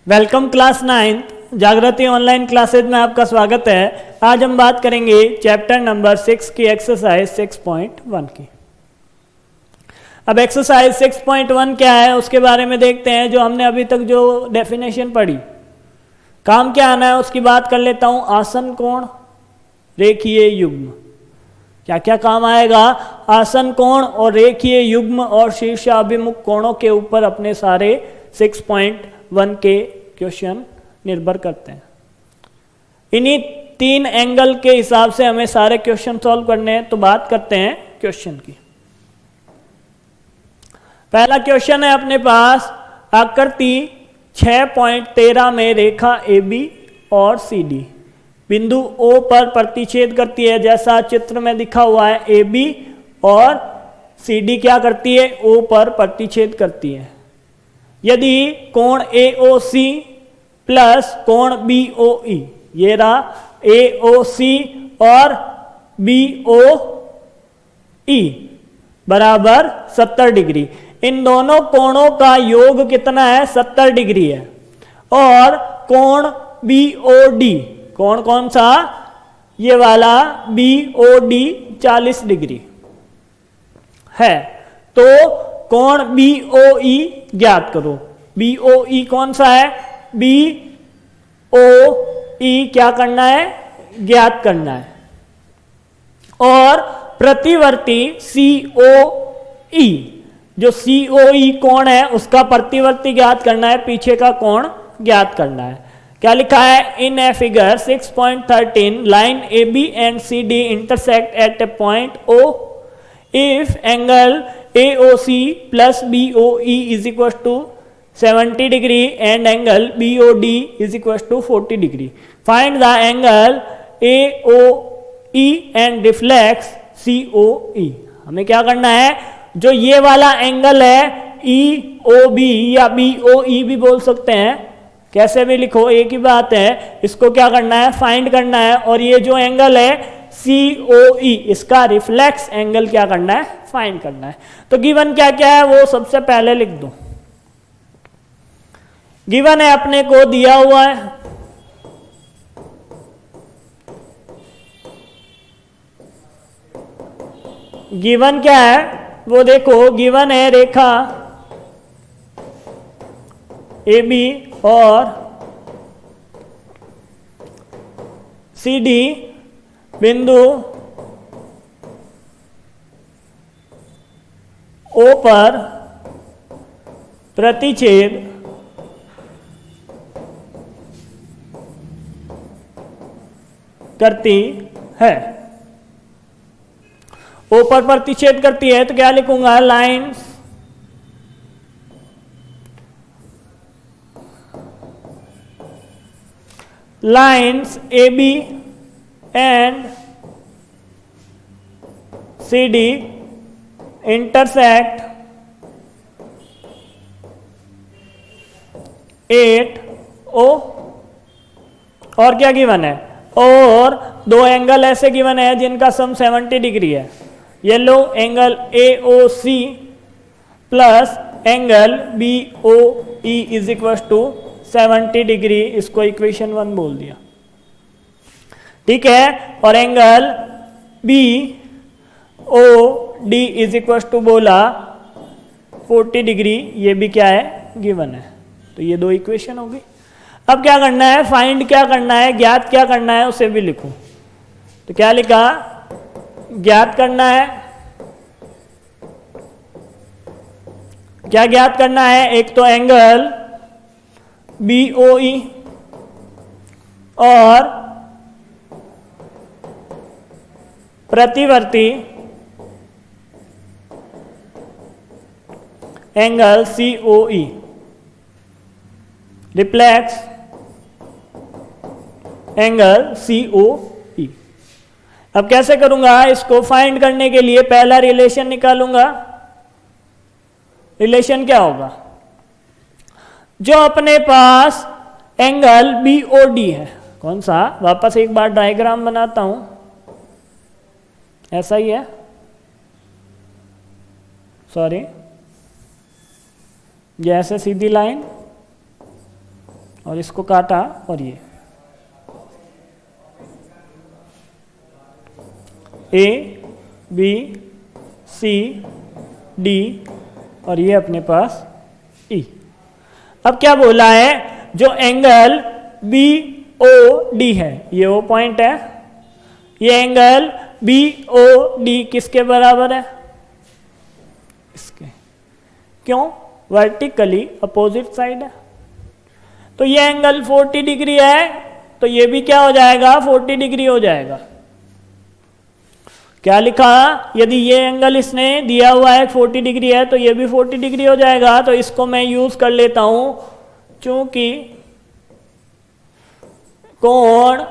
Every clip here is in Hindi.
वेलकम क्लास 9th जागृति ऑनलाइन क्लासेज में आपका स्वागत है। आज हम बात करेंगे चैप्टर नंबर 6 की एक्सरसाइज 6.1 की। अब एक्सरसाइज 6.1 क्या है उसके बारे में देखते हैं। जो हमने अभी तक जो डेफिनेशन पढ़ी, काम क्या आना है उसकी बात कर लेता हूँ। आसन कोण, रेखीय युग्म, क्या क्या काम आएगा। आसन कोण और रेखीय युग्म और शीर्षाभिमुख कोणों के ऊपर अपने सारे 6.1 के क्वेश्चन निर्भर करते हैं। इन्हीं 3 एंगल के हिसाब से हमें सारे क्वेश्चन सॉल्व करने हैं। तो बात करते हैं क्वेश्चन की। पहला क्वेश्चन है अपने पास, आकृति 6.13 में रेखा AB और CD बिंदु O पर प्रतिच्छेद करती है, जैसा चित्र में दिखा हुआ है। AB और CD क्या करती है, O पर प्रतिच्छेद करती है। यदि कोण AOC प्लस कोण BOE, ये रहा AOC और BOE बराबर 70 डिग्री, इन दोनों कोणों का योग कितना है, 70 डिग्री है। और कोण BOD, कोण कौन सा, ये वाला BOD 40 डिग्री है। तो कोण BOE ज्ञात करो। BOE कौन सा है, BOE क्या करना है, ज्ञात करना है। और प्रतिवर्ती COE, जो COE कोण है उसका प्रतिवर्ती ज्ञात करना है, पीछे का कोण ज्ञात करना है। क्या लिखा है, in a figure 6.13 line AB and CD intersect at a point O if angle AOC plus BOE is equal to 70 degree and angle BOD is equal to 40 degree. Find the angle AOE and reflex COE. हमें क्या करना है, जो ये वाला एंगल है EOB या BOE भी बोल सकते हैं, कैसे भी लिखो एक ही बात है। इसको क्या करना है, फाइंड करना है। और ये जो एंगल है COE, इसका रिफ्लेक्स एंगल क्या करना है, फाइंड करना है। तो गिवन क्या क्या है वो सबसे पहले लिख दो। गिवन है अपने को दिया हुआ है, गिवन क्या है वो देखो। गिवन है रेखा AB और CD बिंदु O पर प्रतिच्छेद करती है। O पर प्रतिच्छेद करती है तो क्या लिखूंगा, lines lines AB and CD intersect eight O। और क्या गिवन है, और दो एंगल ऐसे गिवन है जिनका सम 70 डिग्री है। ये लो angle AOC plus angle BOE is equal to 70 degree, इसको इक्वेशन 1 बोल दिया, ठीक है। और angle BOD is equal to बोला 40 डिग्री, ये भी क्या है, गिवन है। तो ये दो इक्वेशन होगी। अब क्या करना है, फाइंड क्या करना है, ज्ञात क्या करना है, उसे भी लिखूं। तो क्या लिखा, ज्ञात करना है, क्या ज्ञात करना है, एक तो एंगल BOE और प्रतिवर्ती angle COE, reflex angle COE। अब कैसे करूंगा, इसको फाइंड करने के लिए पहला रिलेशन निकालूंगा। रिलेशन क्या होगा, जो अपने पास एंगल BOD है, कौन सा, वापस एक बार डायग्राम बनाता हूं, ऐसा ही है, सॉरी, ये ऐसे सीधी लाइन और इसको काटा और ये ए बी सी डी और ये अपने पास ई। अब क्या बोला है, जो एंगल बी ओ डी है, ये ओ पॉइंट है, ये एंगल बी ओ डी किसके बराबर है, इसके। क्यों, वर्टिकली अपोजिट साइड है। तो ये एंगल 40 डिग्री है, तो ये भी क्या हो जाएगा, 40 डिग्री हो जाएगा। क्या लिखा, यदि ये एंगल इसने दिया हुआ है 40 डिग्री है, तो ये भी 40 डिग्री हो जाएगा। तो इसको मैं यूज कर लेता हूं, चूंकि कोण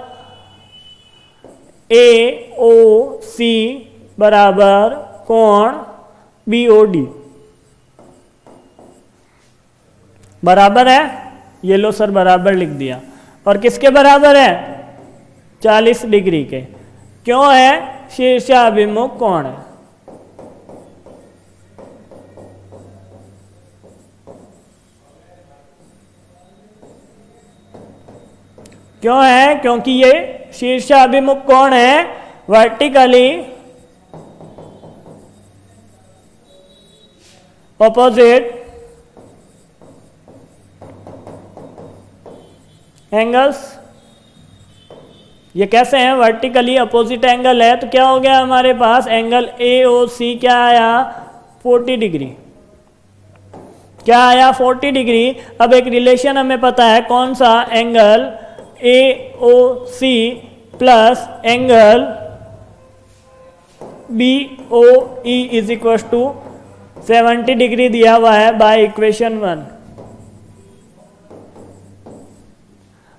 ए ओ सी बराबर कोण बी ओ डी बराबर है, ये लो सर बराबर लिख दिया, और किसके बराबर है, 40 डिग्री के। क्यों है, शीर्षाभिमुख कोण है। क्यों है, क्योंकि ये शीर्षाभिमुख कोण है, वर्टिकली ऑपोजिट एंगल्स। ये कैसे हैं, वर्टिकली अपोजिट एंगल है, तो क्या हो गया हमारे पास, एंगल ए ओ सी क्या आया, 40 डिग्री। क्या आया, 40 डिग्री। अब एक रिलेशन हमें पता है, कौन सा, angle A O C plus angle B O E is equal to 70 degree दिया हुआ है बाय इक्वेशन 1।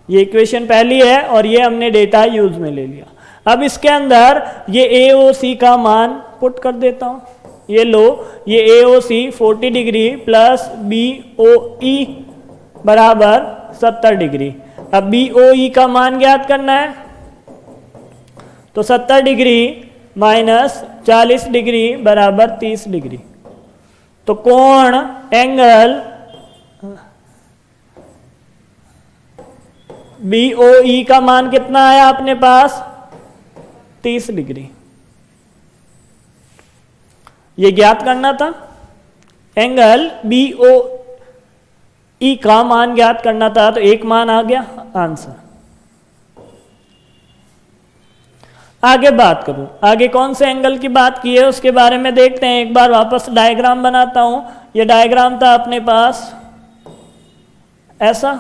ये इक्वेशन पहली है और ये हमने डेटा यूज में ले लिया। अब इसके अंदर ये ए ओ सी का मान पुट कर देता हूं। ये लो, ये ए ओ सी 40 डिग्री प्लस बी ओ ई बराबर 70 डिग्री। अब बी ओ ई का मान ज्ञात करना है, तो 70 डिग्री माइनस 40 डिग्री बराबर 30 डिग्री। तो कोण एंगल बी ओ ई का मान कितना आया अपने पास, 30 डिग्री। ये ज्ञात करना था, एंगल बी ओ ई का मान ज्ञात करना था, तो एक मान आ गया, आंसर। आगे बात करूं, आगे कौन से एंगल की बात की है उसके बारे में देखते हैं। एक बार वापस डायग्राम बनाता हूं। ये डायग्राम था अपने पास ऐसा,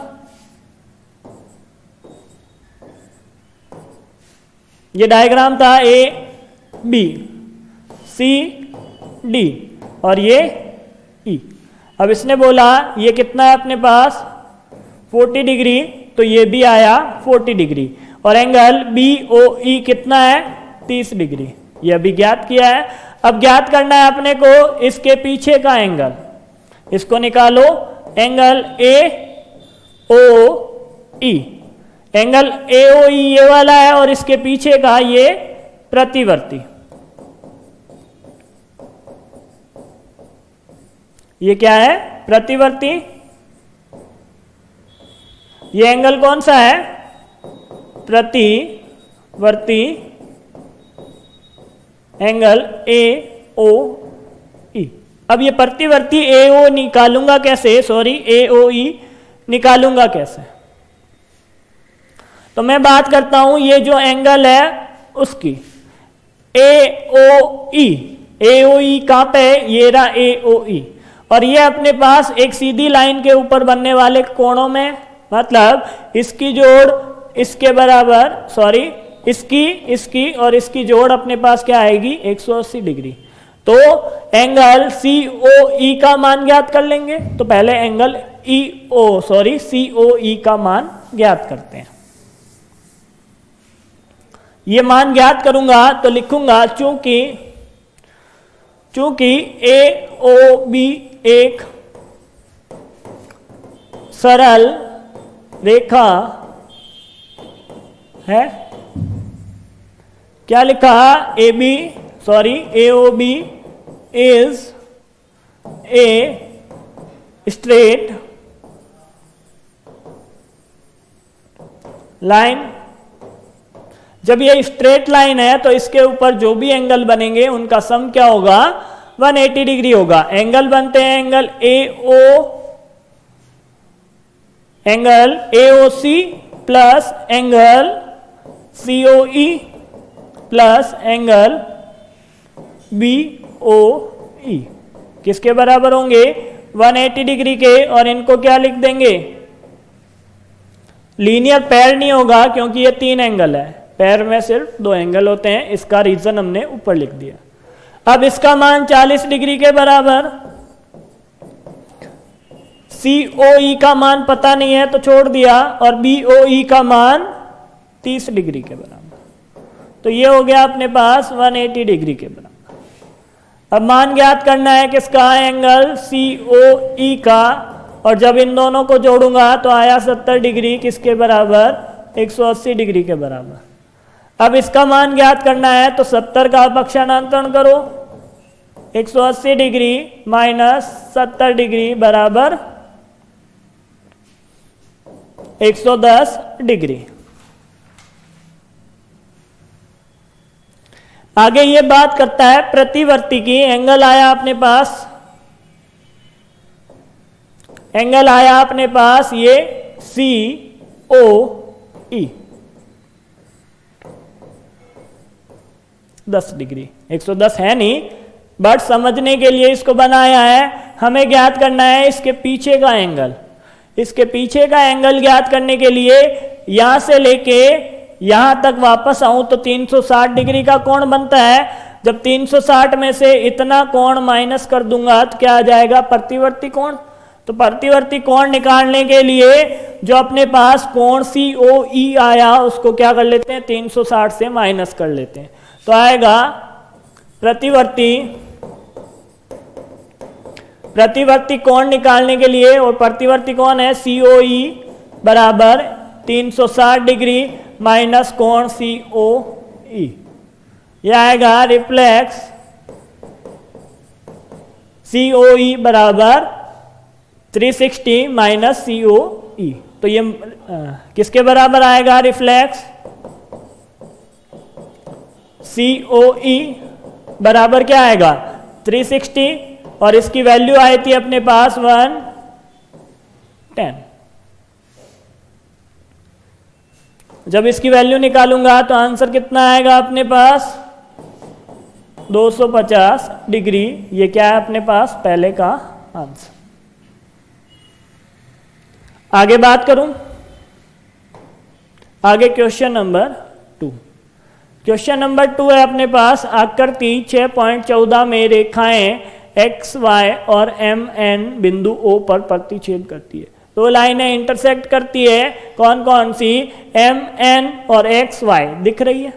ये डायग्राम था ए बी सी डी और ये ई। अब इसने बोला ये कितना है अपने पास, 40 डिग्री, तो ये भी आया 40 डिग्री। और एंगल बी ओ ई कितना है, 30 डिग्री। ये अभी ज्ञात किया है। अब ज्ञात करना है अपने को इसके पीछे का एंगल। इसको निकालो, angle A O E. Angle A ओ ई ये वाला है और इसके पीछे का ये प्रतिवर्ती। ये क्या है, प्रतिवर्ती। ये एंगल कौन सा है, प्रतिवर्ती एंगल ए ओ ई। अब ये प्रतिवर्ती ए ओ निकालूंगा कैसे, सॉरी ए ओ ई निकालूंगा कैसे, तो मैं बात करता हूं ये जो एंगल है उसकी, ए ओ ई। ए ओ ई कहां पे है, ये रहा ए ओ ई। और ये अपने पास एक सीधी लाइन के ऊपर बनने वाले कोणों में, मतलब इसकी जोड़ इसके बराबर, सॉरी इसकी इसकी और इसकी जोड़ अपने पास क्या आएगी, 180 डिग्री। तो एंगल सी ओ ई का मान ज्ञात कर लेंगे। तो पहले एंगल ई ओ सॉरी सी ओ ई का मान ज्ञात करते हैं। ये मान ज्ञात करूंगा तो लिखूंगा, चूंकि ए ओ बी एक सरल रेखा है। क्या लिखा, A B sorry A O B is a straight line, जब ये स्ट्रेट लाइन है तो इसके ऊपर जो भी एंगल बनेंगे उनका सम क्या होगा, 180 डिग्री होगा। एंगल बनते हैं angle AOC plus angle COE plus angle BOE किसके बराबर होंगे, 180 डिग्री के। और इनको क्या लिख देंगे, लीनियर पेयर नहीं होगा क्योंकि ये 3 एंगल है, पेयर में सिर्फ 2 एंगल होते हैं, इसका रीजन हमने ऊपर लिख दिया। अब इसका मान 40 डिग्री के बराबर, COE का मान पता नहीं है तो छोड़ दिया, और BOE का मान 30 डिग्री के बराबर, तो ये हो गया अपने पास 180 डिग्री के बराबर। अब मान ज्ञात करना है किसका, एंगल COE का, और जब इन दोनों को जोड़ूंगा तो आया 70 डिग्री किसके बराबर, 180 डिग्री के बराबर। अब इसका मान ज्ञात करना है तो 70 का अपक्षांतरण करो, 180 डिग्री माइनस 70 डिग्री बराबर 110 डिग्री। आगे ये बात करता है प्रतिवर्ती की। एंगल आया अपने पास ये COE 10 डिग्री, 110 है नहीं बट समझने के लिए इसको बनाया है। हमें ज्ञात करना है इसके पीछे का एंगल। इसके पीछे का एंगल ज्ञात करने के लिए यहां से लेके यहां तक वापस आऊं तो 360 डिग्री का कोण बनता है। जब 360 में से इतना कोण माइनस कर दूंगा तो क्या आ जाएगा, प्रतिवर्ती कोण। तो प्रतिवर्ती कोण निकालने के लिए जो अपने पास कोण COE आया उसको क्या कर लेते हैं, 360 से माइनस कर लेते हैं, तो आएगा प्रतिवर्ती कोण निकालने के लिए, और प्रतिवर्ती कोण है COE बराबर 360 डिग्री माइनस कोण COE, यह आएगा रिफ्लेक्स COE बराबर 360 माइनस COE। तो ये किसके बराबर आएगा, रिफ्लेक्स COE बराबर क्या आएगा, 360, और इसकी वैल्यू आई थी अपने पास 110। जब इसकी वैल्यू निकालूंगा तो आंसर कितना आएगा अपने पास, 250 डिग्री। ये क्या है अपने पास, पहले का आंसर। आगे बात करूं, आगे क्वेश्चन नंबर 2। क्वेश्चन नंबर 2 है अपने पास, आकृति 6.14 में रेखाएं XY और MN बिंदु O पर प्रतिच्छेद करती है। दो लाइनें इंटरसेक्ट करती है, कौन कौन सी, MN और XY दिख रही है,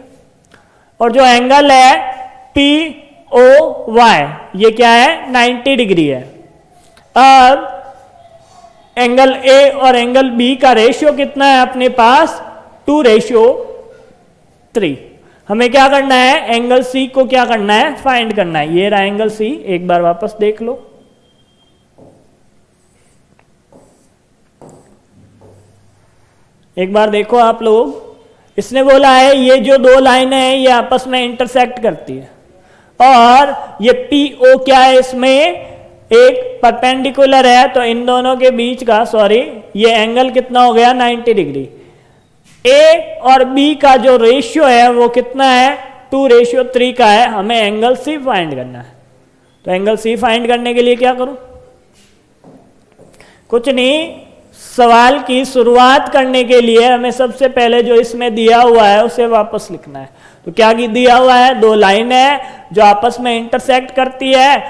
और जो एंगल है POY ये क्या है, 90 डिग्री है। अब एंगल A और एंगल B का रेशियो कितना है अपने पास, 2:3। हमें क्या करना है, एंगल C को क्या करना है, फाइंड करना है। ये रहा एंगल C, एक बार वापस देख लो। एक बार देखो आप लोग, इसने बोला है ये जो दो लाइनें हैं ये आपस में इंटरसेक्ट करती है, और ये PO क्या है, इसमें एक परपेंडिकुलर है, तो इन दोनों के बीच का ये एंगल कितना हो गया, 90 डिग्री। A और B का जो रेशियो है वो कितना है, 2:3 का है। हमें एंगल C फाइंड करना है, तो एंगल C फाइंड करने के लिए क्या करूं, कुछ नहीं, सवाल की शुरुआत करने के लिए हमें सबसे पहले जो इसमें दिया हुआ है उसे वापस लिखना है। तो क्या दिया हुआ है, दो लाइन है जो आपस में इंटरसेक्ट करती है,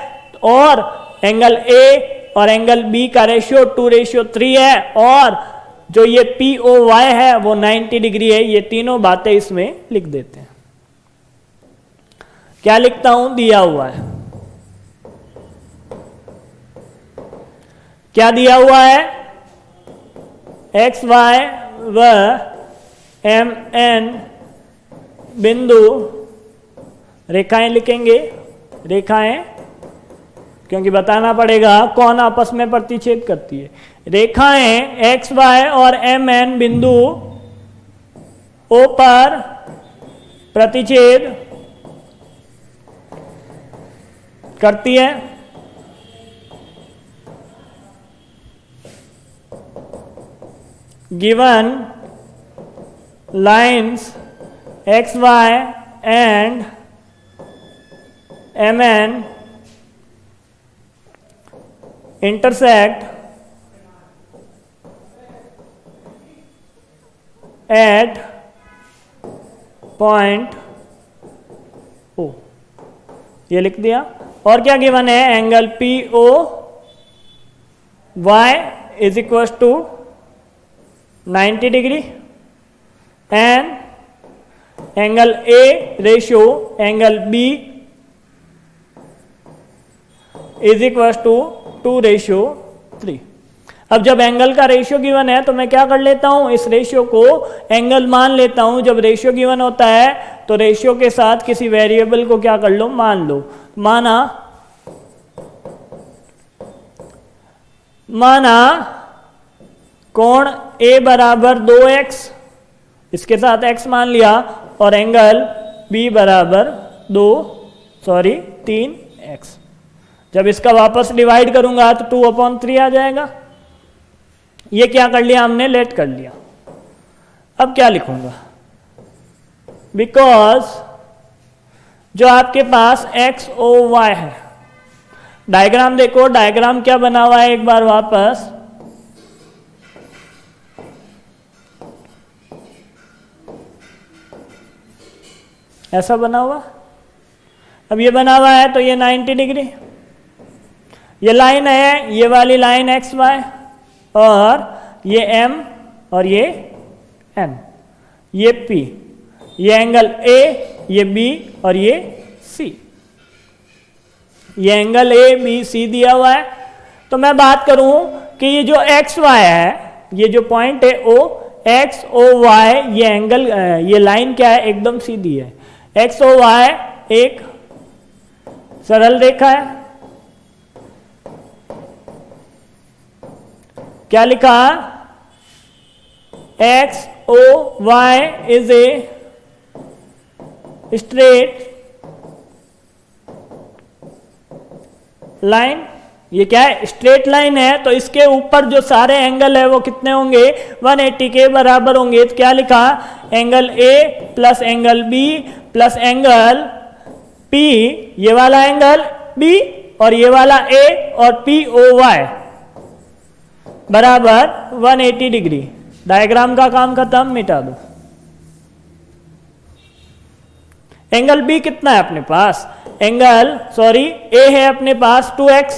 और एंगल A और एंगल B का रेशियो 2:3 है, और जो ये POY है वो 90 डिग्री है। ये तीनों बातें इसमें लिख देते हैं। क्या लिखता हूं, दिया हुआ है, क्या दिया हुआ है, XY व MN बिंदु, रेखाएं लिखेंगे, रेखाएं, क्योंकि बताना पड़ेगा कौन आपस में प्रतिच्छेद करती है। रेखाएं XY और MN बिंदु ओ पर प्रतिच्छेद करती है, given lines X Y and M N intersect at point O, ये लिख दिया। और क्या गिवन है, angle P O Y is equal to 90 degree and angle A ratio angle B is equal to 2:3। अब जब एंगल का रेशियो गिवन है तो मैं क्या कर लेता हूं, इस रेशियो को एंगल मान लेता हूं। जब रेशियो गिवन होता है तो रेशियो के साथ किसी वेरिएबल को क्या कर लो, मान लो। माना कोण A बराबर 2x, इसके साथ x मान लिया, और एंगल B बराबर 3x। जब इसका वापस डिवाइड करूंगा तो 2/3 आ जाएगा। ये क्या कर लिया हमने, लेट कर लिया। अब क्या लिखूंगा, बिकॉज जो आपके पास x ओ y है, डायग्राम देखो, डायग्राम क्या बना हुआ है एक बार वापस, ऐसा बना हुआ। अब ये बना हुआ है तो ये 90 डिग्री, ये लाइन है, ये वाली लाइन एक्स वाई, और ये एम और ये एन, ये पी, ये एंगल ए, ये बी और ये सी। ये एंगल ए बी सी दिया हुआ है। तो मैं बात करूं कि ये जो एक्स वाई है, ये जो पॉइंट है ओ एक्स ओ वाई, ये एंगल, ये लाइन क्या है, एकदम सीधी है। एक्स ओ वाई एक सरल रेखा है। क्या लिखा, X O Y is a straight line. ये क्या है, स्ट्रेट लाइन है, तो इसके ऊपर जो सारे एंगल है वो कितने होंगे, 180 के बराबर होंगे। तो क्या लिखा, angle A plus angle B plus angle P, ये वाला एंगल बी और ये वाला ए और पी ओ वाई बराबर 180 डिग्री। डायग्राम का काम खत्म, मिटा दो। एंगल बी कितना है अपने पास, ए है अपने पास 2x,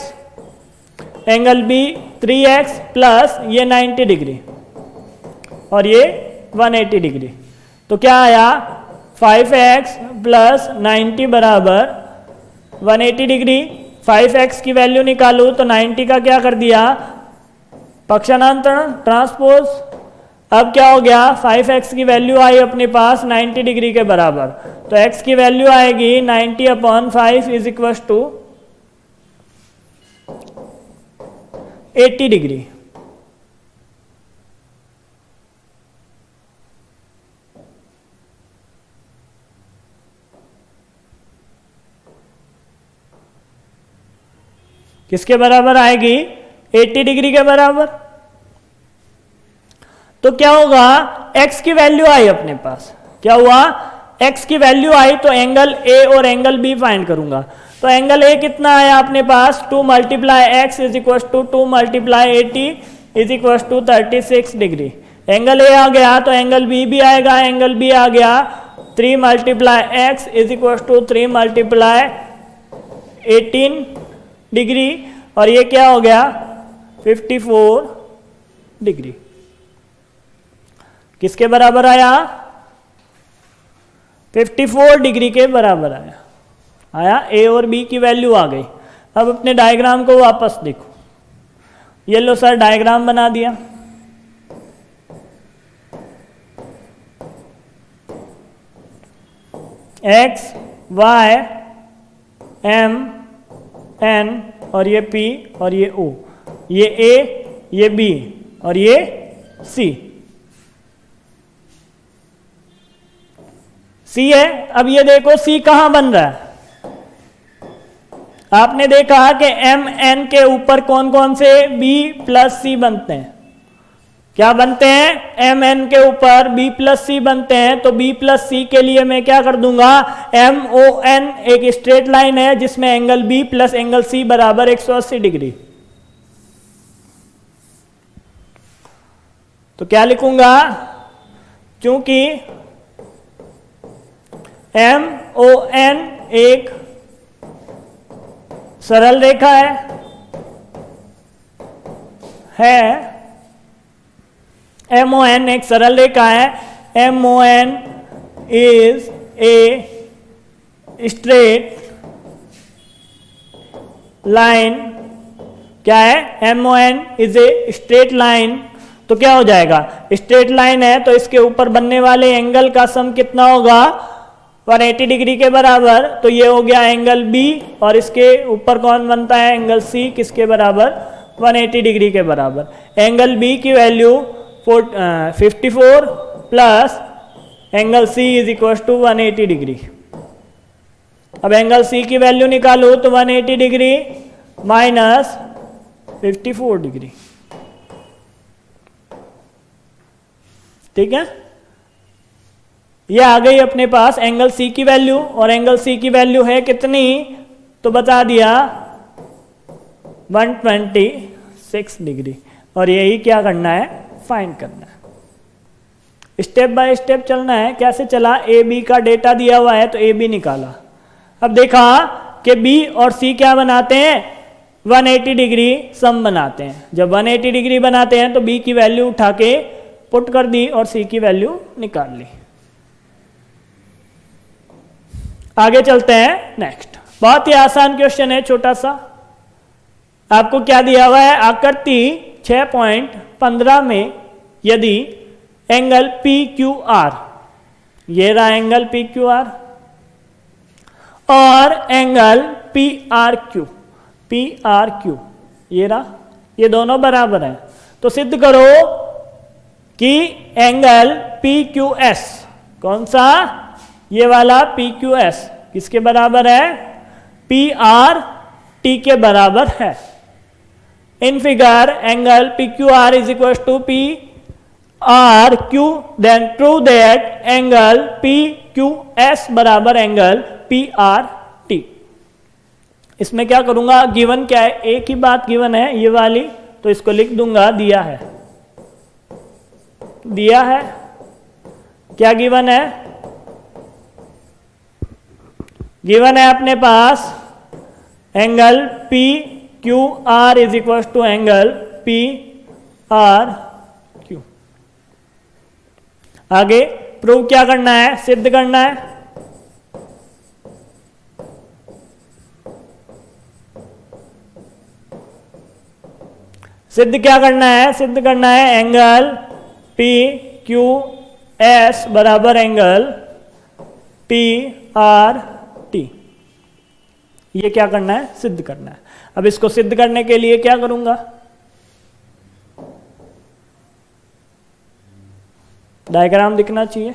angle B 3x plus ये 90 डिग्री और ये 180 डिग्री। तो क्या आया, 5x प्लस 90 बराबर 180 डिग्री। 5x की वैल्यू निकालू तो 90 का क्या कर दिया, पक्षांतरण ट्रांसपोज। अब क्या हो गया, 5x की वैल्यू आई अपने पास 90 डिग्री के बराबर, तो x की वैल्यू आएगी 90/5 इज इक्वल टू 80 डिग्री। किसके बराबर आएगी, 80 डिग्री के बराबर। तो क्या होगा, x की वैल्यू आई अपने पास, क्या हुआ, x की वैल्यू आई तो एंगल a और एंगल b फाइंड करूंगा। तो एंगल a कितना आया अपने पास, 2 × x is equal to 2 × 80 is equal to 36 degree. Angle a आ गया तो एंगल b भी आएगा, एंगल b आ गया 3 × x is equal to 3 × 18 degree, और ये क्या हो गया 54 डिग्री। किसके बराबर आया, 54 डिग्री के बराबर आया। ए और बी की वैल्यू आ गई। अब अपने डायग्राम को वापस देखो, ये लो सर डायग्राम बना दिया। एक्स वाई एम एन और ये पी और ये ओ, ये ए ये बी और ये सी। सी है। अब ये देखो सी कहां बन रहा है, आपने देखा कि एम एन के ऊपर कौन कौन से बी प्लस सी बनते हैं, क्या बनते हैं, एम एन के ऊपर बी प्लस सी बनते हैं। तो बी प्लस सी के लिए मैं क्या कर दूंगा, एम ओ एन एक स्ट्रेट लाइन है जिसमें angle B plus angle C बराबर 180 डिग्री। तो क्या लिखूंगा, क्योंकि एम ओ एन एक सरल रेखा है एम ओ एन एक सरल रेखा है, M O N is a straight line, क्या है, M O N is a straight line. तो क्या हो जाएगा, स्ट्रेट लाइन है तो इसके ऊपर बनने वाले एंगल का सम कितना होगा, 180 डिग्री के बराबर। तो ये हो गया एंगल बी, और इसके ऊपर कौन बनता है, एंगल सी, किसके बराबर, 180 डिग्री के बराबर। एंगल बी की value 54 plus angle C is equal to 180 degree. अब एंगल सी की वैल्यू निकालो तो 180 डिग्री माइनस 54 डिग्री, ठीक है। ये आ गई अपने पास एंगल सी की वैल्यू, और एंगल सी की वैल्यू है कितनी, तो बता दिया 126 डिग्री। और यही क्या करना है, फाइंड करना है। स्टेप बाय स्टेप चलना है। कैसे चला, ए बी का डेटा दिया हुआ है तो ए बी निकाला। अब देखा कि बी और सी क्या बनाते हैं, 180 डिग्री सम बनाते हैं। जब 180 डिग्री बनाते हैं तो बी की वैल्यू उठा के पुट कर दी और सी की वैल्यू निकाल ली। आगे चलते हैं नेक्स्ट। बहुत ही आसान क्वेश्चन है, छोटा सा। आपको क्या दिया हुआ है, आकृति 6.15 में यदि एंगल पी क्यू आर, ये रहा एंगल पी क्यू आर, और एंगल पी आर क्यू, ये रहा, ये दोनों बराबर हैं, तो सिद्ध करो कि एंगल पी क्यू एस, कौन सा, ये वाला पी क्यू एस किसके बराबर है, पी आर टी के बराबर है। In figure angle P Q R is equal to P R Q, then prove that angle P Q S बराबर एंगल पी आर टी। इसमें क्या करूंगा, गिवन क्या है, एक ही बात गिवन है ये वाली, तो इसको लिख दूंगा दिया है, क्या गिवन है, गिवन है अपने पास angle P Q R is equal to angle P R Q. आगे प्रूव क्या करना है, सिद्ध करना है। सिद्ध क्या करना है, सिद्ध करना है एंगल पी क्यू एस बराबर एंगल पी आर टी। ये क्या करना है, सिद्ध करना है। अब इसको सिद्ध करने के लिए क्या करूंगा, डायग्राम दिखना चाहिए।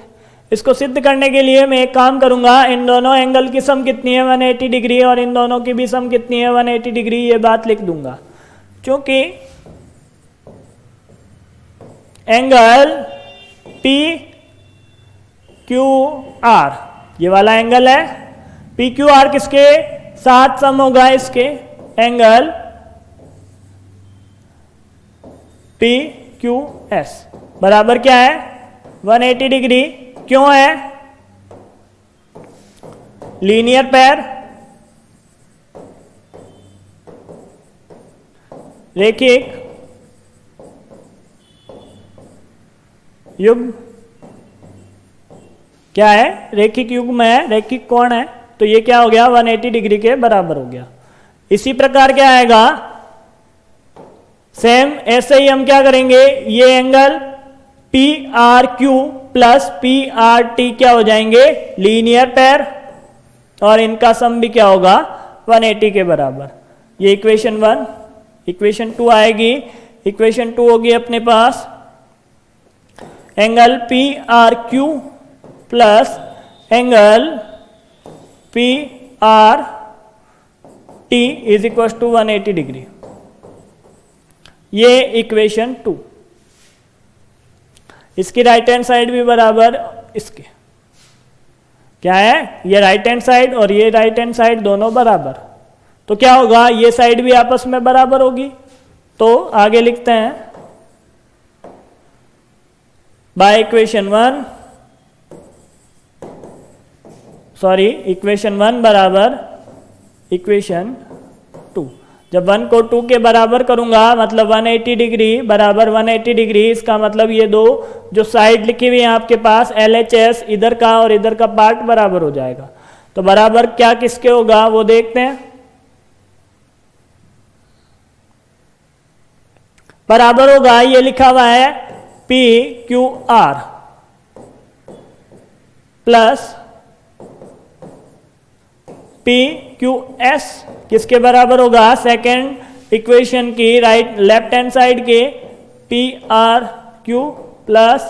इसको सिद्ध करने के लिए मैं एक काम करूंगा, इन दोनों एंगल की सम कितनी है 180 डिग्री, और इन दोनों की भी सम कितनी है 180 डिग्री, ये बात लिख दूंगा। क्योंकि एंगल पी क्यू आर ये वाला एंगल है, पी क्यू आर किसके साथ सम होगा, इसके एंगल पी क्यू एस बराबर क्या है 180 डिग्री। क्यों है, लीनियर पेयर, रेखिक युग्म, क्या है, रेखिक युग्म है, रेखिक कोण है, तो ये क्या हो गया 180 डिग्री के बराबर हो गया। इसी प्रकार क्या आएगा, सेम ऐसे ही हम क्या करेंगे, ये angle P R Q plus P R T क्या हो जाएंगे, लीनियर पेयर, और इनका सम भी क्या होगा 180 के बराबर। ये इक्वेशन 1, इक्वेशन 2 आएगी। इक्वेशन 2 होगी अपने पास angle P R Q plus angle P R T is equal to 180 degree. ये इक्वेशन 2। इसकी राइट हैंड साइड भी बराबर इसके, क्या है, ये राइट हैंड साइड और ये राइट हैंड साइड दोनों बराबर, तो क्या होगा, ये साइड भी आपस में बराबर होगी। तो आगे लिखते हैं, बाय इक्वेशन 1 इक्वेशन 1 बराबर इक्वेशन 2। जब 1 को 2 के बराबर करूंगा मतलब 180 डिग्री बराबर 180 डिग्री, इसका मतलब ये दो जो साइड लिखी हुई है आपके पास LHS, इधर का और इधर का पार्ट बराबर हो जाएगा। तो बराबर क्या किसके होगा वो देखते हैं। बराबर होगा, ये लिखा हुआ है PQR प्लस PQS, किसके बराबर होगा, सेकेंड इक्वेशन की लेफ्ट हैंड साइड के PRQ प्लस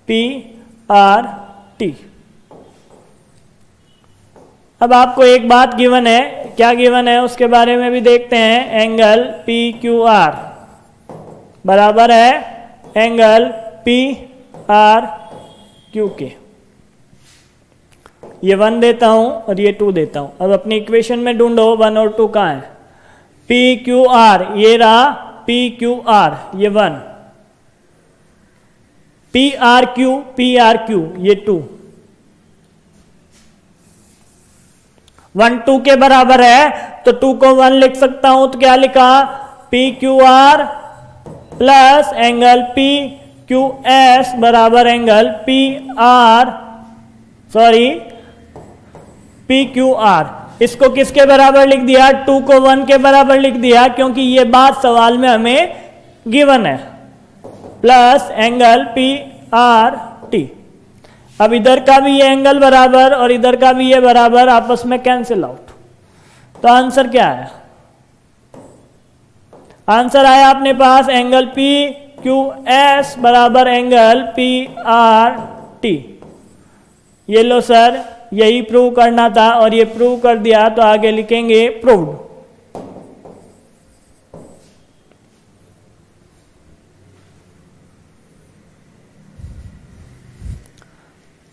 PRT। अब आपको एक बात गिवन है, क्या गिवन है उसके बारे में भी देखते हैं। एंगल PQR बराबर है एंगल PRQ के। ये 1 देता हूं और ये 2 देता हूं। अब अपनी इक्वेशन में ढूंढो 1 और 2 कहाँ है। PQR ये रहा, PQR ये 1, PRQ ये 2। 1 2 के बराबर है तो 2 को 1 लिख सकता हूं, तो क्या लिखा, PQR प्लस एंगल PQS बराबर एंगल PQR। इसको किसके बराबर लिख दिया, 2 को 1 के बराबर लिख दिया, क्योंकि ये बात सवाल में हमें गिवन है, प्लस एंगल PRT। अब इधर का भी ये एंगल बराबर और इधर का भी ये बराबर, आपस में कैंसिल आउट। तो आंसर क्या है, आंसर आया अपने पास एंगल PQS बराबर एंगल PRT। ये लो सर, यही प्रूव करना था और ये प्रूव कर दिया, तो आगे लिखेंगे प्रूव्ड।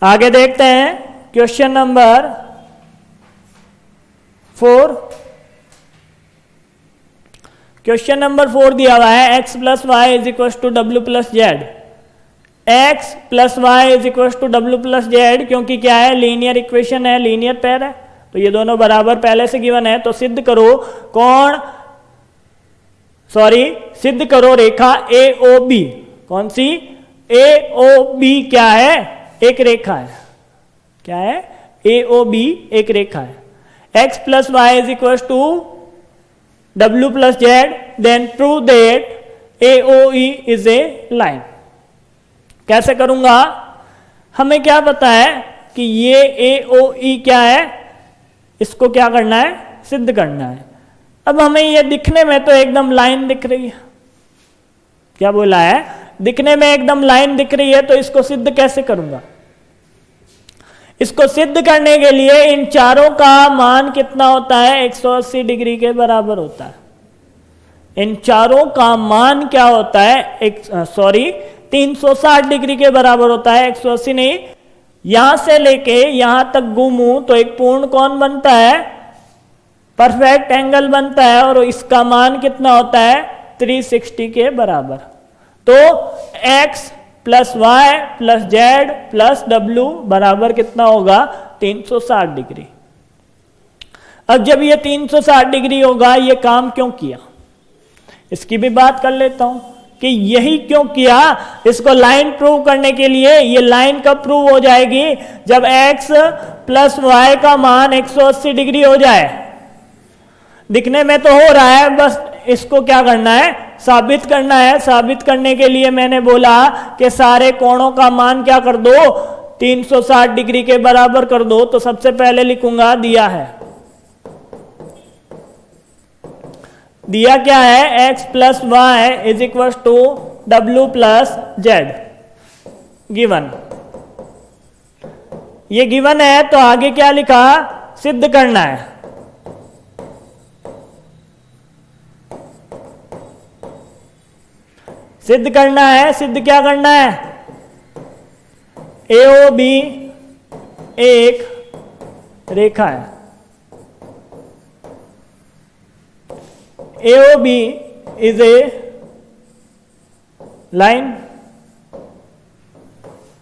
आगे देखते हैं क्वेश्चन नंबर 4। क्वेश्चन नंबर 4 दिया हुआ है x plus Y is equal to W plus Z. x plus Y is equal to W plus Z, क्योंकि क्या है, लीनियर इक्वेशन है, लीनियर पेयर है, तो ये दोनों बराबर पहले से गिवन है। तो सिद्ध करो सिद्ध करो रेखा AOB। कौन सी, AOB क्या है, एक रेखा है। क्या है, AOB एक रेखा है। x plus Y is equal to W plus Z, then prove that AOE is a line. कैसे करूंगा, हमें क्या पता है कि ये AOE क्या है, इसको क्या करना है, सिद्ध करना है। अब हमें ये दिखने में तो एकदम लाइन दिख रही है, क्या बोला है, दिखने में एकदम लाइन दिख रही है, तो इसको सिद्ध कैसे करूंगा। इसको सिद्ध करने के लिए इन चारों का मान कितना होता है, 180 डिग्री के बराबर होता है। इन चारों का मान क्या होता है, 360 डिग्री के बराबर होता है, 180 नहीं। यहां से लेके यहां तक घूमूं तो एक पूर्ण कोण बनता है, परफेक्ट एंगल बनता है, और इसका मान कितना होता है, 360 के बराबर। तो x plus Y plus Z plus W बराबर कितना होगा, 360 डिग्री। अब जब ये 360 डिग्री होगा, ये काम क्यों किया, इसकी भी बात कर लेता हूं कि यही क्यों किया। इसको लाइन प्रूव करने के लिए, ये लाइन कब प्रूव हो जाएगी, जब x प्लस वाई का मान 180 डिग्री हो जाए। दिखने में तो हो रहा है, बस इसको क्या करना है, साबित करना है। साबित करने के लिए मैंने बोला कि सारे कोणों का मान क्या कर दो, 360 डिग्री के बराबर कर दो। तो सबसे पहले लिखूंगा, दिया है, दिया क्या है, x plus Y is equal to W plus Z given. ये गिवन है तो आगे क्या लिखा, सिद्ध करना है। सिद्ध करना है, सिद्ध क्या करना है, AOB एक रेखा है, AOB इज ए लाइन।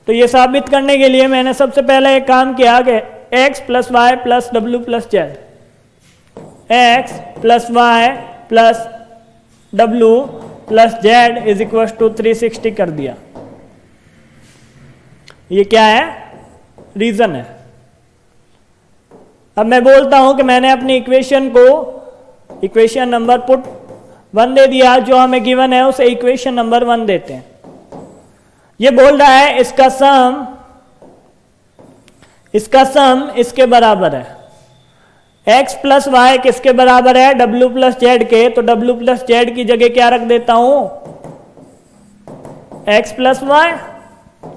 तो ये साबित करने के लिए मैंने सबसे पहले एक काम किया कि x plus Y plus W plus Z, X plus Y plus W plus Z is equal to 360 कर दिया। ये क्या है, रीजन है। अब मैं बोलता हूं कि मैंने अपनी इक्वेशन को इक्वेशन नंबर पुट 1 दे दिया, जो हमें गिवन है उसे इक्वेशन नंबर 1 देते हैं। ये बोल रहा है इसका सम इसके बराबर है, x प्लस वाई किसके बराबर है, w प्लस जेड के। तो w प्लस जेड की जगह क्या रख देता हूं, x प्लस वाई।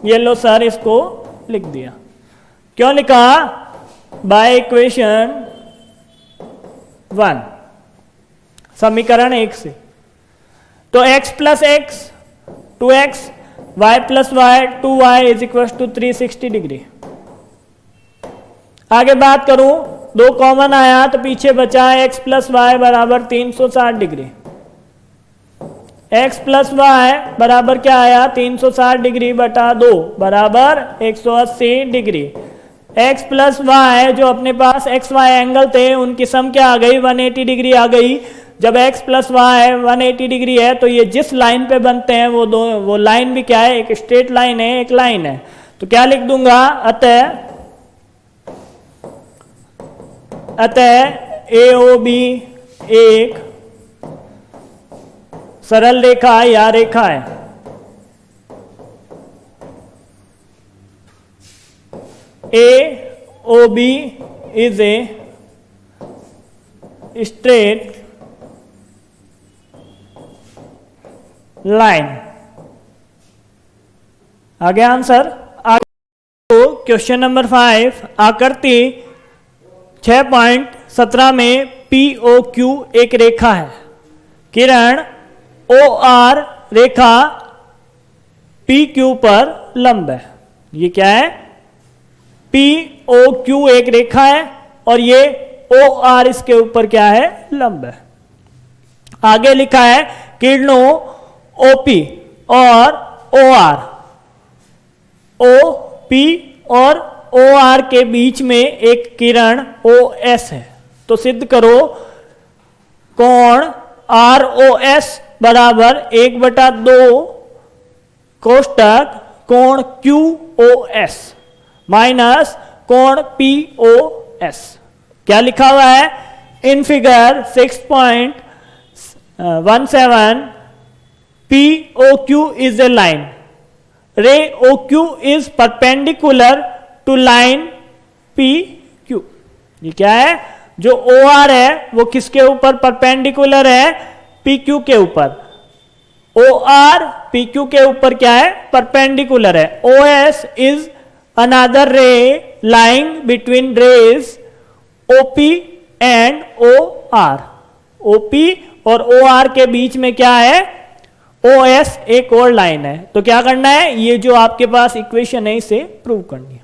ये लो सर, इसको लिख दिया। क्यों लिखा, बाय इक्वेशन 1, समीकरण 1 से। तो x plus X 2x, y plus Y 2y is equal to 360 degree. आगे बात करूं, 2 कॉमन आया तो पीछे बचा x प्लस वाई बराबर 360 डिग्री। x प्लस वाई बराबर क्या आया, 360 डिग्री बटा 2 बराबर 180 डिग्री। x प्लस वाई जो अपने पास एक्स वाई एंगल थे उनकी सम क्या आ गई, 180 डिग्री आ गई। जब x प्लस वाई 180 डिग्री है तो ये जिस लाइन पे बनते हैं वो लाइन भी क्या है, एक स्ट्रेट लाइन है, एक लाइन है। तो क्या लिख दूंगा, अतः AOB एक सरल रेखा या रेखा है। AOB is a straight line. आगे आंसर, आगे क्वेश्चन नंबर 5, आकृति 6.17 में POQ एक रेखा है, किरण OR रेखा PQ पर लंब है। ये क्या है, POQ एक रेखा है और ये OR इसके ऊपर क्या है, लंब है। आगे लिखा है किरणों OP और OR, OP और OR के बीच में एक किरण OS है। तो सिद्ध करो कोण ROS बराबर 1/2 कोष्टक कोण QOS माइनस कोण POS। क्या लिखा हुआ है, in figure 6.17 POQ is a line. Ray OQ is perpendicular to line PQ. ये क्या है, जो OR है वो किसके ऊपर परपेंडिकुलर है, PQ के ऊपर। OR PQ के ऊपर क्या है, परपेंडिकुलर है। OS is another ray lying between rays OP and OR. OP और OR के बीच में क्या है, OS एक और लाइन है। तो क्या करना है, ये जो आपके पास इक्वेशन है इसे प्रूव करनी है।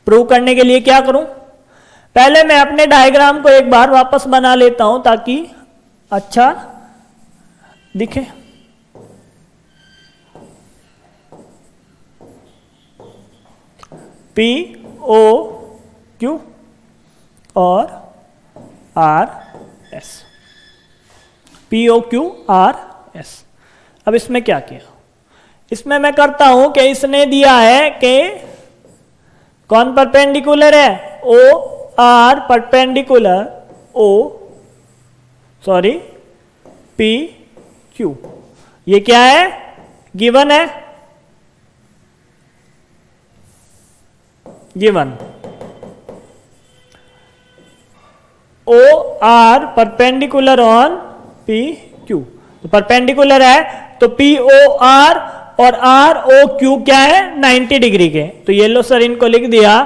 प्रूव करने के लिए क्या करूं, पहले मैं अपने डायग्राम को एक बार वापस बना लेता हूं ताकि अच्छा दिखे। POQ और RS, POQ RS। अब इसमें क्या किया, इसमें मैं करता हूं कि इसने दिया है कि कौन परपेंडिकुलर है, OR परपेंडिकुलर PQ। ये क्या है, गिवन है, given OR perpendicular on PQ। तो परपेंडिकुलर है तो POR और आर ओ क्यू क्या है 90 डिग्री के। तो ये लो सर इनको लिख दिया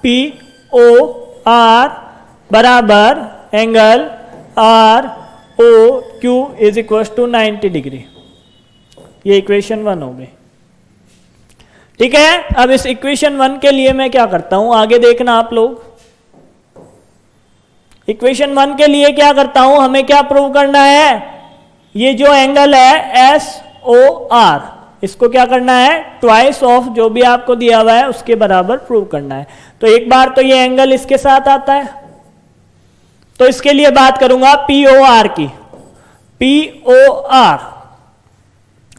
पी ओ आर बराबर angle R O Q is equal to 90 degree. ये इक्वेशन 1 हो गई। ठीक है, अब इस इक्वेशन 1 के लिए मैं क्या करता हूं, आगे देखना आप लोग। इक्वेशन 1 के लिए क्या करता हूं, हमें क्या प्रूव करना है, ये जो एंगल है एस ओ आर, इसको क्या करना है, ट्वाइस ऑफ जो भी आपको दिया हुआ है उसके बराबर प्रूव करना है। तो एक बार तो ये एंगल इसके साथ आता है, तो इसके लिए बात करूंगा पी ओ आर की। P O R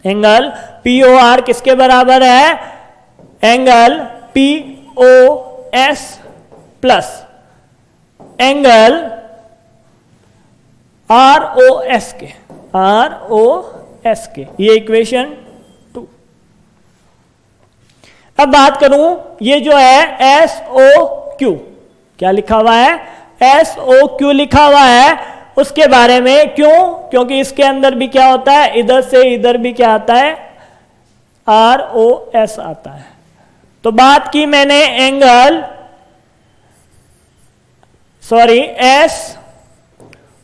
angle P O R किसके बराबर है, angle P O S plus angle R O S के, आर ओ एस के। ये इक्वेशन 2। अब बात करूं, ये जो है एस ओ क्यू, क्या लिखा हुआ है, एस ओ क्यू लिखा हुआ है, उसके बारे में क्यों, क्योंकि इसके अंदर भी क्या होता है, इधर से इधर भी क्या आता है, आर ओ एस आता है। तो बात की मैंने एंगल एस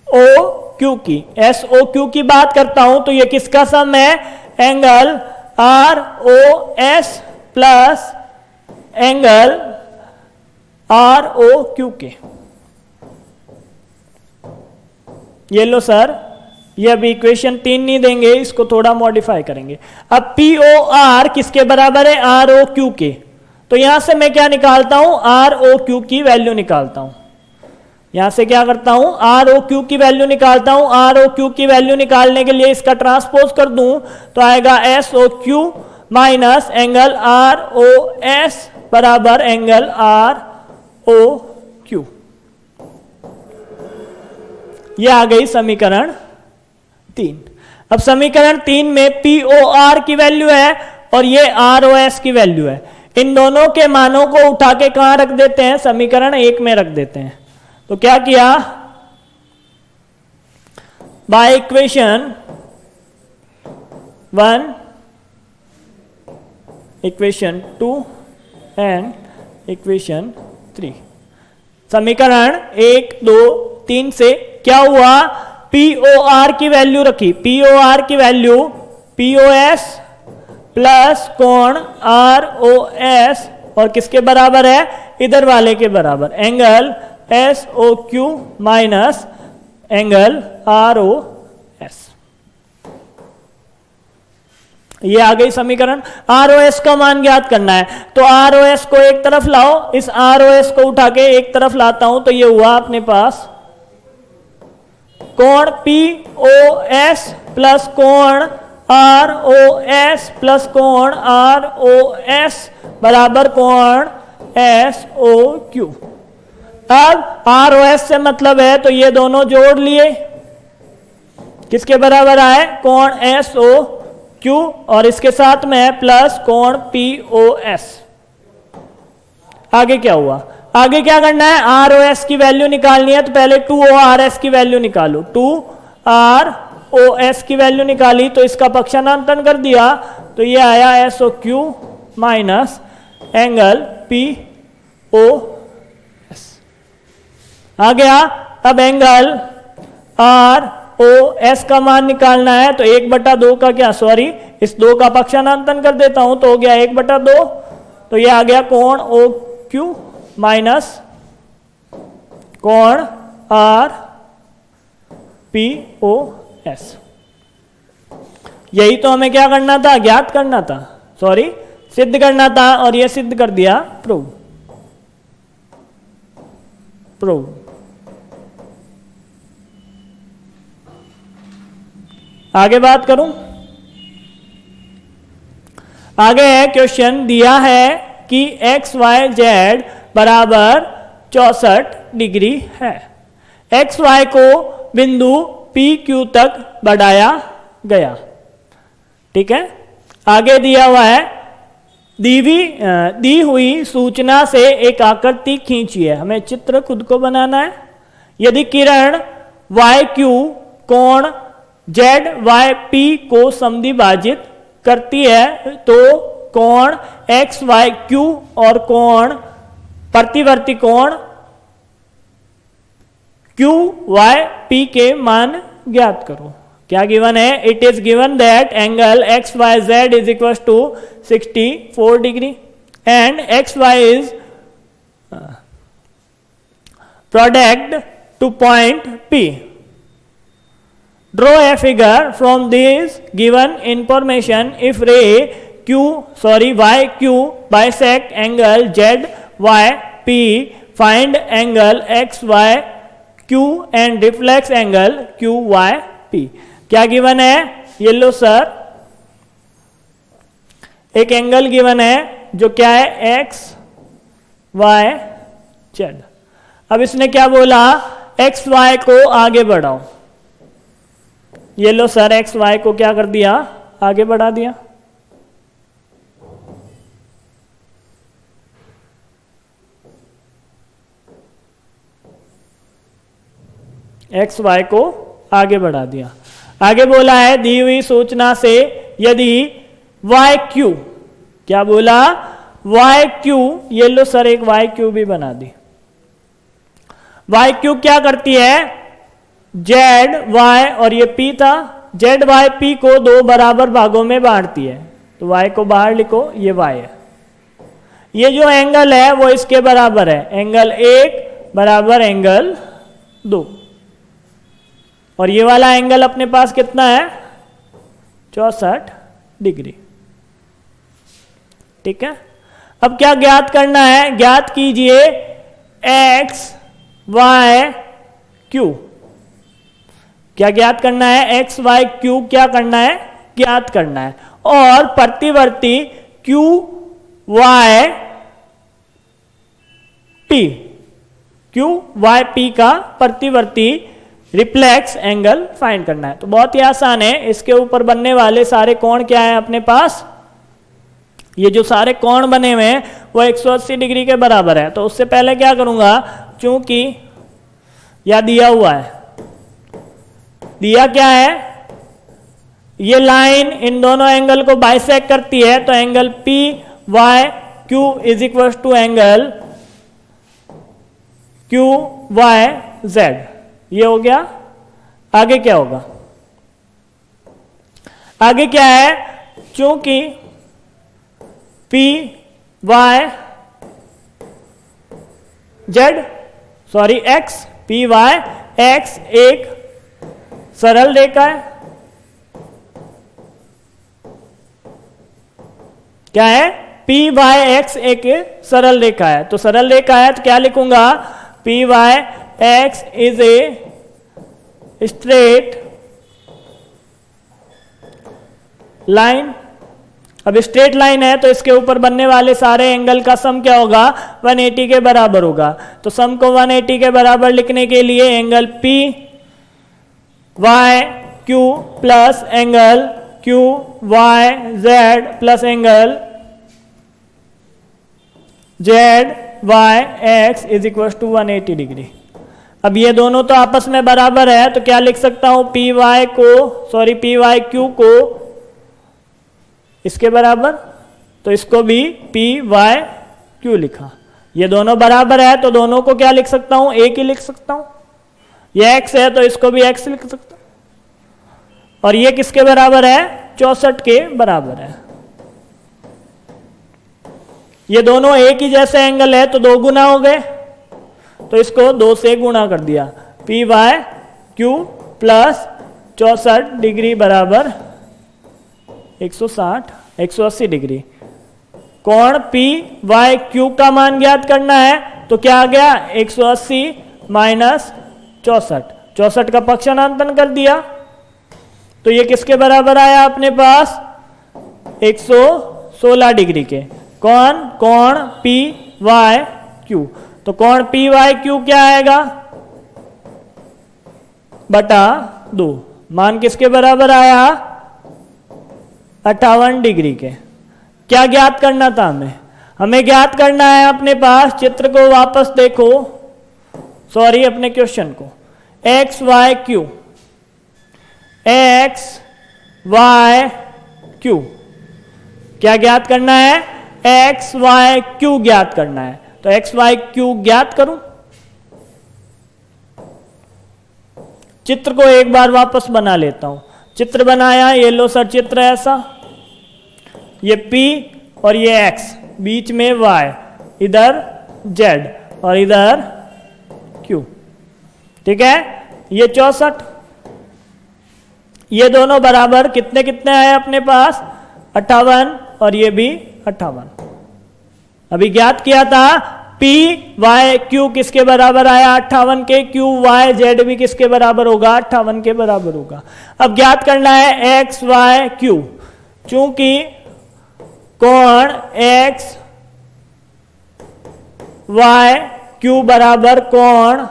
ओ क्यू की, एस ओ क्यू की बात करता हूं तो ये किसका सम है, angle R O S plus angle R O Q के। ये लो सर, ये अभी इक्वेशन 3 नहीं देंगे, इसको थोड़ा मॉडिफाई करेंगे। अब पी ओ आर किसके बराबर है, आर ओ क्यू के। तो यहां से मैं क्या निकालता हूं, आर ओ क्यू की वैल्यू निकालता हूं। यहां से क्या करता हूं, आर ओ क्यू की वैल्यू निकालता हूं। आर ओ क्यू की वैल्यू निकालने के लिए इसका ट्रांसपोज कर दूं तो आएगा S O Q minus angle R O S बराबर एंगल आर ओ क्यू। ये आ गई समीकरण 3। अब समीकरण 3 में पी ओ आर की वैल्यू है और ये आर ओ एस की वैल्यू है। इन दोनों के मानों को उठा के कहां रख देते हैं, समीकरण 1 में रख देते हैं। तो क्या किया, by equation 1, equation 2 and equation 3, समीकरण 1, 2, 3 से क्या हुआ, पी ओ आर की वैल्यू रखी। पी ओ आर की value P O S plus कोण आर ओ एस और किसके बराबर है, इधर वाले के बराबर, angle S O Q minus angle R O S. ये आ गई समीकरण। आर ओ एस का मान ज्ञात करना है, तो आर ओ एस को एक तरफ लाओ, इस आर ओ एस को उठा के एक तरफ लाता हूं तो ये हुआ अपने पास कोण पी ओ एस प्लस कोण आर ओ एस प्लस कोण आर ओ एस बराबर कोण एस ओ क्यू। अब आर ओ एस से मतलब है तो ये दोनों जोड़ लिए, किसके बराबर आए, कोण एस ओ क्यू और इसके साथ में है प्लस कोण पी ओ एस। आगे क्या हुआ, आगे क्या करना है, आर ओ एस की वैल्यू निकालनी है तो पहले 2 ओ आर एस की वैल्यू निकालो। 2 आर ओ एस की वैल्यू निकाली तो इसका पक्षांतरण कर दिया तो ये आया S O Q minus angle P O S आ गया। अब एंगल आर ओ एस का मान निकालना है तो 1/2 का क्या, सॉरी इस 2 का पक्षांतरण कर देता हूं तो हो गया 1/2, तो ये आ गया कोण ओ क्यू माइनस कोण आर पी ओ एस। यही तो हमें क्या करना था, ज्ञात करना था, सॉरी सिद्ध करना था, और यह सिद्ध कर दिया, प्रूव। आगे बात करूं, आगे है क्वेश्चन दिया है कि एक्स वाई जेड बराबर 64 डिग्री है। एक्स वाई को बिंदु पी क्यू तक बढ़ाया गया, ठीक है। आगे दिया हुआ है दी हुई सूचना से एक आकृति खींचिए। हमें चित्र खुद को बनाना है। यदि किरण वाई क्यू कोण जेड वाई पी को समद्विभाजित करती है तो कोण एक्स वाई क्यू और कोण प्रतिवर्ती कोण क्यू वाई पी के मान ज्ञात करो। क्या गिवन है? It is given that angle X Y Z is equal to 64 degree and X Y is produced to point P. Draw a figure from this given information if ray YQ bisect angle ZYP, find angle XYQ and reflex angle QYP. क्या गिवन है? ये लो सर, एक एंगल गिवन है जो क्या है एक्स वाई जेड। अब इसने क्या बोला? एक्स वाई को आगे बढ़ाओ। ये लो सर, एक्स वाई को क्या कर दिया? आगे बढ़ा दिया। एक्स वाई को आगे बढ़ा दिया। आगे बोला है दी हुई सूचना से यदि वाई क्यू, क्या बोला? वाई क्यू, ये लो सर एक वाई क्यू भी बना दी। वाई क्यू क्या करती है? जेड वाई और ये पी था, जेड वाई पी को दो बराबर भागों में बांटती है। तो वाई को बाहर लिखो, ये वाई है। ये जो एंगल है वो इसके बराबर है, एंगल 1 बराबर एंगल 2। और ये वाला एंगल अपने पास कितना है? 64 डिग्री। ठीक है। अब क्या ज्ञात करना है? ज्ञात कीजिए एक्स वाई क्यू। क्या ज्ञात करना है? एक्स वाई क्यू क्या करना है? ज्ञात करना है। और प्रतिवर्ती Q Y P, Q Y P का प्रतिवर्ती रिफ्लेक्स एंगल फाइंड करना है। तो बहुत ही आसान है। इसके ऊपर बनने वाले सारे कोण क्या है अपने पास? ये जो सारे कोण बने हुए हैं वो 180 डिग्री के बराबर है। तो उससे पहले क्या करूंगा, चूंकि यह दिया हुआ है, दिया क्या है? ये लाइन इन दोनों एंगल को बाइसेक्ट करती है, तो angle P Y Q is equal to angle Q Y Z. ये हो गया। आगे क्या होगा? आगे क्या है? चूंकि P Y Z, sorry X, P Y X एक सरल रेखा है। क्या है? पी वाई एक्स एक सरल रेखा है। तो सरल रेखा है तो क्या लिखूंगा? P Y X is a straight line. अब स्ट्रेट लाइन है तो इसके ऊपर बनने वाले सारे एंगल का सम क्या होगा? 180 के बराबर होगा। तो सम को 180 के बराबर लिखने के लिए angle P Y Q plus angle Q Y Z plus angle Z Y X is equal to 180 degree. अब ये दोनों तो आपस में बराबर है तो क्या लिख सकता हूं? पी वाई को, सॉरी पी वाई क्यू को इसके बराबर, तो इसको भी पी वाई क्यू लिखा। ये दोनों बराबर है तो दोनों को क्या लिख सकता हूं? एक ही लिख सकता हूं। ये x है तो इसको भी x लिख सकता हूं। और ये किसके बराबर है? 64 के बराबर है। ये दोनों एक ही जैसे एंगल है तो 2 गुना हो गए, तो इसको 2 से गुणा कर दिया। P Y Q plus 64 degree बराबर 180 डिग्री। कोण पी वाई क्यू का मान ज्ञात करना है तो क्या आ गया? 180 माइनस 64, 64 का पक्षांतरण कर दिया तो ये किसके बराबर आया अपने पास? 116 डिग्री के। कौन? कोण पी वाई क्यू। तो कोण पी वाई क्यू क्या आएगा? बटा 2। मान किसके बराबर आया? 58 डिग्री के। क्या ज्ञात करना था हमें? हमें ज्ञात करना है अपने पास, चित्र को वापस देखो, सॉरी अपने क्वेश्चन को, X Y Q, X Y Q क्या ज्ञात करना है? एक्स वाई क्यू ज्ञात करना है। तो एक्स वाई क्यू ज्ञात करूं। चित्र को एक बार वापस बना लेता हूं। चित्र बनाया, ये लो सर चित्र है ऐसा, ये P और ये X, बीच में Y, इधर Z और इधर Q। ठीक है, ये 64, ये दोनों बराबर कितने कितने आए अपने पास? 58 और ये भी 58। अभी ज्ञात किया था P Y Q किसके बराबर आया? 58 के। Q Y Z भी किसके बराबर होगा? 58 के बराबर होगा। अब ज्ञात करना है X Y Q। चूंकि कोण X Y Q बराबर कोण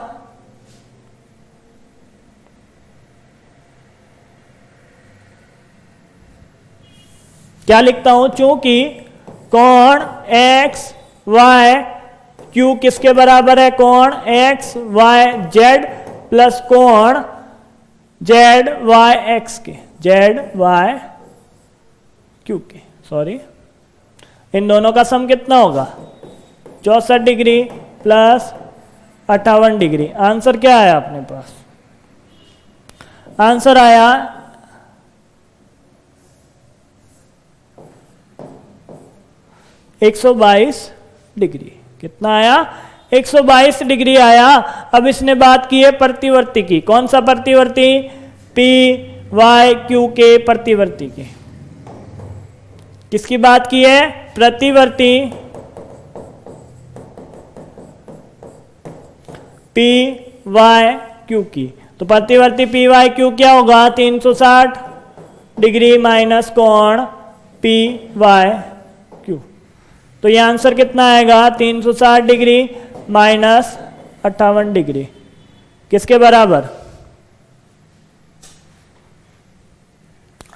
क्या लिखता हूं? चूंकि कोण X Y Q किसके बराबर है? कोण X Y Z प्लस कोण Z Y X के, Z Y Q के, सॉरी, इन दोनों का सम कितना होगा? 64 डिग्री प्लस 58 डिग्री। आंसर क्या आया अपने पास? आंसर आया 122 डिग्री। कितना आया? 122 डिग्री आया। अब इसने बात की है प्रतिवर्ती की। कौन सा प्रतिवर्ती? P Y Q के प्रतिवर्ती की। किसकी बात की है? प्रतिवर्ती P Y Q की। तो प्रतिवर्ती P Y Q क्या होगा? 360 डिग्री माइनस कोण P Y Q। तो ये आंसर कितना आएगा? 360 डिग्री माइनस 58 डिग्री किसके बराबर?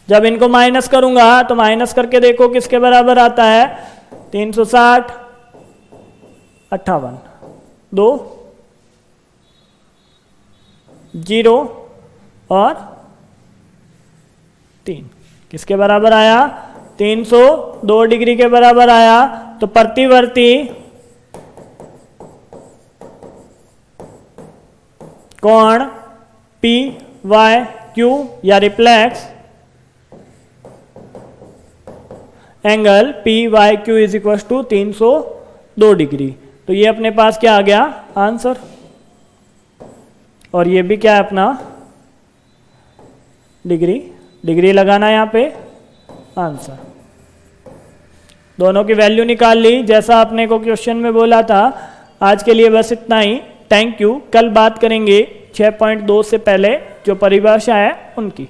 जब इनको माइनस करूंगा तो माइनस करके देखो किसके बराबर आता है? 360 58, 2 0 और 3 किसके बराबर आया? 302 डिग्री के बराबर आया। तो प्रतिवर्ती कोण P Y Q या reflex angle P Y Q is equal to 302 degree. तो ये अपने पास क्या आ गया? आंसर। और ये भी क्या है अपना? डिग्री। डिग्री लगाना है यहाँ पे, आंसर। दोनों की वैल्यू निकाल ली जैसा आपने को क्वेश्चन में बोला था। आज के लिए बस इतना ही। Thank you. कल बात करेंगे 6.2 से पहले जो परिभाषा है उनकी।